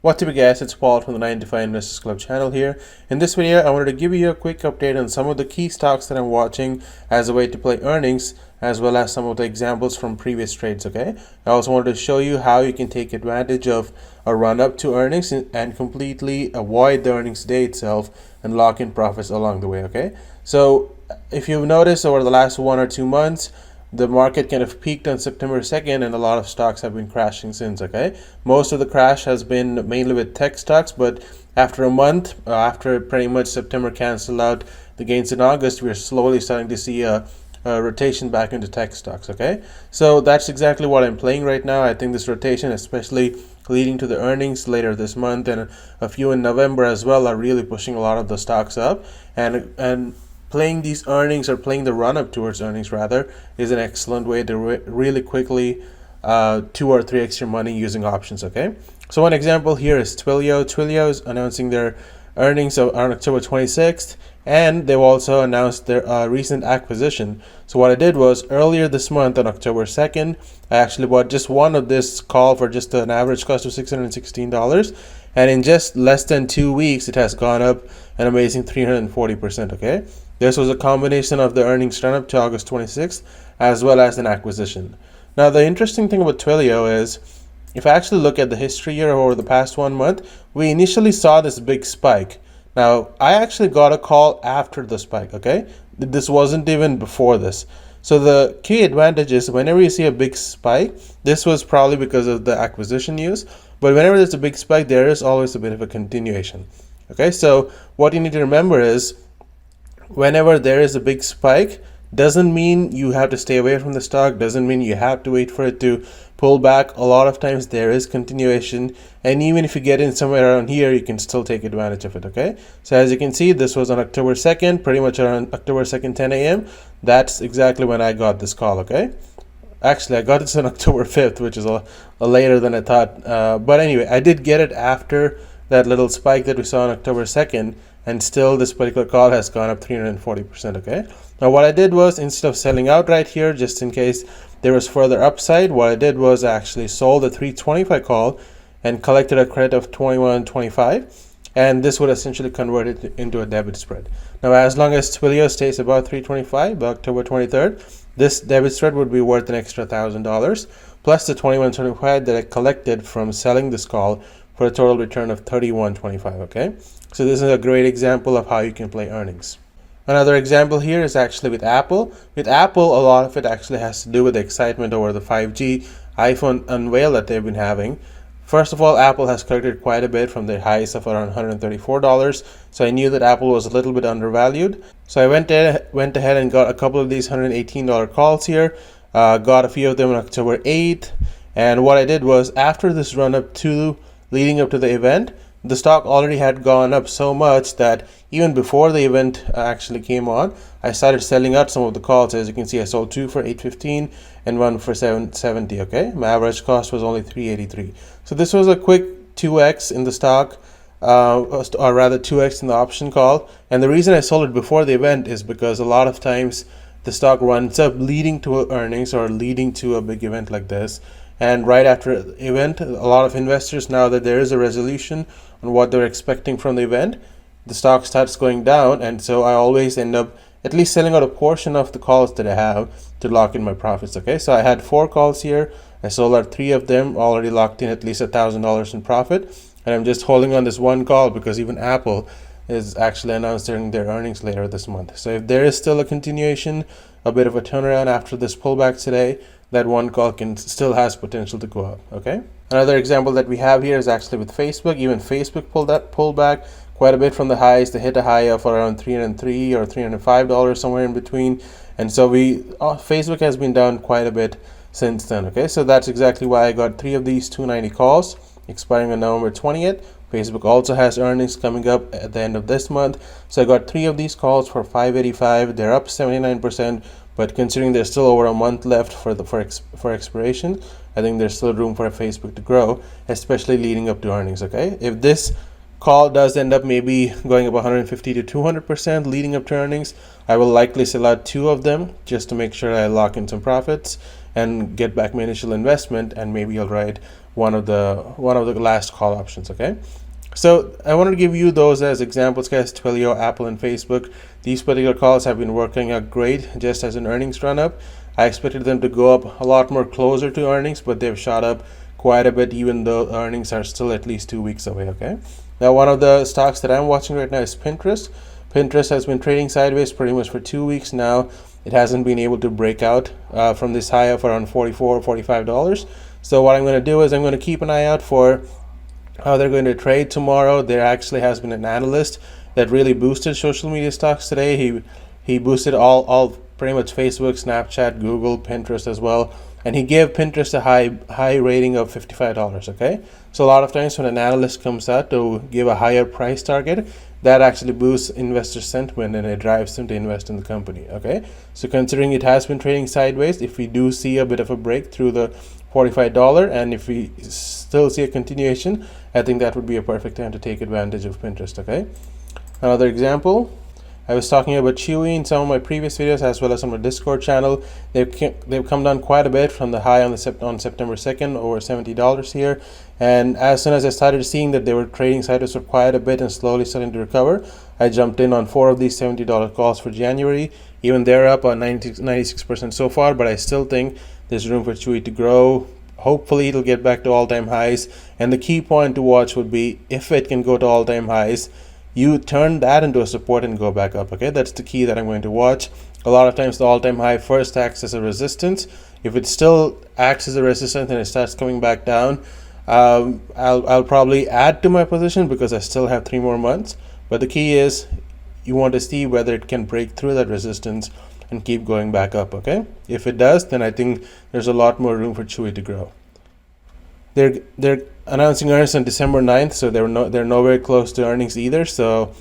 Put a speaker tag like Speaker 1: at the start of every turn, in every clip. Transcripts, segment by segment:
Speaker 1: What's up guys, it's Paul from the 9 to 5 Investors Club channel here. In this video, I wanted to give you a quick update on some of the key stocks that I'm watching as a way to play earnings, as well as some of the examples from previous trades, okay? I also wanted to show you how you can take advantage of a run up to earnings and completely avoid the earnings day itself and lock in profits along the way, okay? So if you've noticed over the last 1 or 2 months, the market kind of peaked on September 2nd and a lot of stocks have been crashing since, okay? Most of the crash has been mainly with tech stocks, but after a month, after pretty much September canceled out the gains in August, we're slowly starting to see a rotation back into tech stocks, okay? So that's exactly what I'm playing right now. I think this rotation, especially leading to the earnings later this month and a few in November as well, are really pushing a lot of the stocks up, and playing these earnings, or playing the run up towards earnings rather, is an excellent way to really quickly 2 or 3x your money using options, okay? So one example here is Twilio. Twilio is announcing their earnings on October 26th, and they've also announced their recent acquisition. So what I did was, earlier this month on October 2nd, I actually bought just one of this call for just an average cost of $616, and in just less than 2 weeks it has gone up an amazing 340%, okay? This was a combination of the earnings run up to August 26th as well as an acquisition. Now the interesting thing about Twilio is, if I actually look at the history here over the past 1 month, we initially saw this big spike. Now I actually got a call after the spike, okay? This wasn't even before this. So the key advantage is, whenever you see a big spike, this was probably because of the acquisition news, but whenever there's a big spike, there is always a bit of a continuation. Okay, so what you need to remember is, whenever there is a big spike, doesn't mean you have to stay away from the stock, doesn't mean you have to wait for it to pull back. A lot of times there is continuation, and even if you get in somewhere around here, you can still take advantage of it, okay? So as you can see, this was on October 2nd, pretty much around October 2nd 10 a.m. That's exactly when I got this call, okay? Actually, I got this on October 5th, which is a later than I thought, but anyway, I did get it after that little spike that we saw on October 2nd, and still this particular call has gone up 340%, okay? Now what I did was, instead of selling out right here just in case there was further upside, what I did was I actually sold the 325 call and collected a credit of 21.25, and this would essentially convert it into a debit spread. Now as long as Twilio stays above 325 by October 23rd, this debit spread would be worth an extra $1,000 plus the 21.25 that I collected from selling this call, for a total return of 31.25, okay? So this is a great example of how you can play earnings. Another example here is actually with Apple. With Apple, a lot of it actually has to do with the excitement over the 5G iPhone unveil that they've been having. First of all, Apple has corrected quite a bit from their highs of around $134, so I knew that Apple was a little bit undervalued. So I went ahead and got a couple of these $118 calls here, got a few of them on October 8th, and what I did was, after this run up to leading up to the event, the stock already had gone up so much that even before the event actually came on, I started selling out some of the calls. As you can see, I sold 2 for $815 and 1 for $770, okay? My average cost was only $383. So this was a quick 2x in the stock, or rather 2x in the option call. And the reason I sold it before the event is because a lot of times the stock runs up leading to earnings or leading to a big event like this. And right after the event, a lot of investors, now that there is a resolution on what they're expecting from the event, the stock starts going down, and so I always end up at least selling out a portion of the calls that I have to lock in my profits, okay? So I had 4 calls here, I sold out 3 of them, already locked in at least $1,000 in profit, and I'm just holding on this one call because even Apple is actually announcing their earnings later this month. So if there is still a continuation, a bit of a turnaround after this pullback today, that one call still has potential to go up, okay? Another example that we have here is actually with Facebook. Even Facebook pulled back quite a bit from the highs. They hit a high of around $303 or $305, somewhere in between. And so Facebook has been down quite a bit since then, okay? So that's exactly why I got 3 of these 290 calls expiring on November 20th. Facebook also has earnings coming up at the end of this month. So I got 3 of these calls for $585. They're up 79%. But considering there's still over a month left for expiration, I think there's still room for Facebook to grow, especially leading up to earnings, okay? If this call does end up maybe going up 150 to 200% leading up to earnings, I will likely sell out 2 of them just to make sure I lock in some profits and get back my initial investment, and maybe I'll ride one of the last call options. Okay, so I wanted to give you those as examples, guys. Twilio, Apple, and Facebook. These particular calls have been working out great just as an earnings run up. I expected them to go up a lot more closer to earnings, but they've shot up quite a bit, even though earnings are still at least 2 weeks away. Okay, now one of the stocks that I'm watching right now is Pinterest. Pinterest has been trading sideways pretty much for 2 weeks now. It hasn't been able to break out from this high of around $44, $45. So what I'm going to do is I'm going to keep an eye out for how they're going to trade tomorrow. There actually has been an analyst that really boosted social media stocks today. He boosted all pretty much Facebook, Snapchat, Google, Pinterest as well, and he gave Pinterest a high rating of $55. Okay, so a lot of times when an analyst comes out to give a higher price target, that actually boosts investor sentiment and it drives them to invest in the company. Okay, so considering it has been trading sideways, if we do see a bit of a break through the $45 and if we still see a continuation, I think that would be a perfect time to take advantage of Pinterest. Okay, another example, I was talking about Chewy in some of my previous videos as well as on my Discord channel. They've come down quite a bit from the high on September 2nd, over $70 here. And as soon as I started seeing that they were trading sideways for quite a bit and slowly starting to recover, I jumped in on 4 of these $70 calls for January. Even they're up on 96% so far, but I still think there's room for Chewy to grow. Hopefully it'll get back to all-time highs. And the key point to watch would be if it can go to all-time highs, you turn that into a support and go back up. Okay, that's the key that I'm going to watch. A lot of times the all-time high first acts as a resistance. If it still acts as a resistance and it starts coming back down, I'll probably add to my position because I still have 3 more months. But the key is you want to see whether it can break through that resistance and keep going back up. Okay, if it does, then I think there's a lot more room for Chewy to grow. They're announcing earnings on December 9th, so they're nowhere close to earnings either. So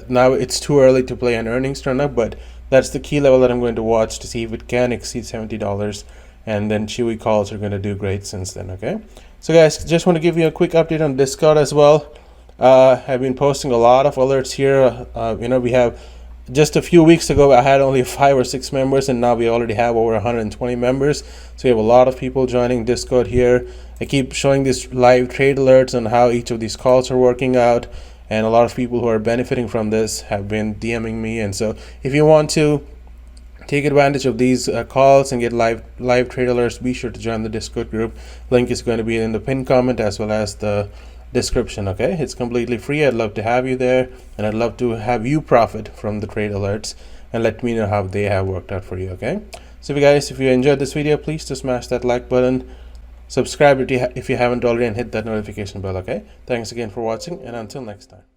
Speaker 1: now it's too early to play an earnings turn up, but that's the key level that I'm going to watch to see if it can exceed $70. And then Chewy calls are going to do great since then. Okay, so guys, just want to give you a quick update on Discord as well. I've been posting a lot of alerts here. We have just a few weeks ago I had only 5 or 6 members, and now we already have over 120 members. So we have a lot of people joining Discord here. I keep showing these live trade alerts on how each of these calls are working out, and a lot of people who are benefiting from this have been DMing me. And so if you want to take advantage of these calls and get live trade alerts, be sure to join the Discord group. Link is going to be in the pinned comment as well as the description. Okay, it's completely free. I'd love to have you there, and I'd love to have you profit from the trade alerts, and let me know how they have worked out for you. Okay, so if you enjoyed this video, please just smash that like button, subscribe if you haven't already, and hit that notification bell. Okay, thanks again for watching, and until next time.